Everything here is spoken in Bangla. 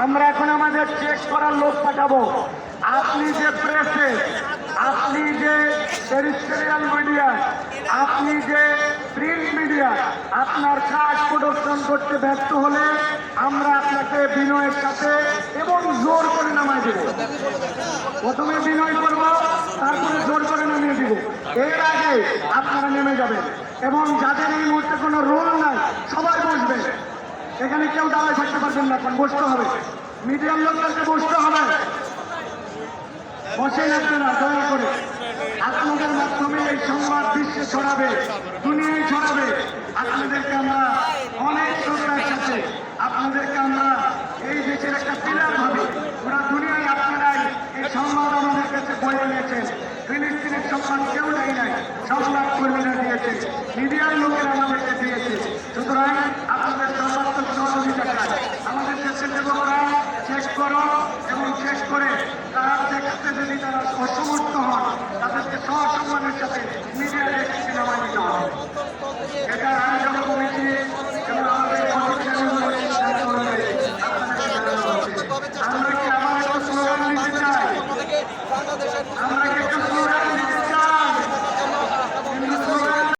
আমরা এখন আমাদের চেক করার লোক পাঠাবো। আপনি যে প্রেসে, আপনি যে টেরিস্টেরিয়াল মিডিয়া, আপনি যে প্রিন্ট মিডিয়া, আপনার কাজ প্রদর্শন করতে ব্যর্থ হলে আমরা আপনাকে বিনয়ের সাথে এবং জোর করে নামাই দেব। প্রথমে বিনয় করব, তারপরে জোর করে নামিয়ে দিব। এর আগে আপনারা নেমে যাবেন এবং যাদের এই মুহূর্তে কোনো রোল নাই সবাই বসবে। এখানে কেউ দাঁড়ায় থাকতে পারবেন না, এখন বসতে হবে। মিডিয়ার লোকদেরকে বসতে হবে, বসে লাগবে না দয়া করে। আপনাদের মাধ্যমে এই সংবাদ বিশ্বে ছড়াবে, দুনিয়ায় ছড়াবে। আপনাদেরকে আমরা অনেক শ্রদ্ধার সাথে, আপনাদেরকে আমরা এই দেশের একটা পিলার ভাবি। পুরা দুনিয়ায় আপনারাই এই সংবাদ আমাদের কাছে বয়ে এনেছেন। ফিলিস্তিনের সংবাদ কেউ দেয় নাই, সংবাদ কর্মীরা দিয়েছে, মিডিয়ার লোকেরা আমাদেরকে দিয়েছে। সুতরাং আপনাদের সর্বাত্মক সহযোগিতা চাই। আমাদের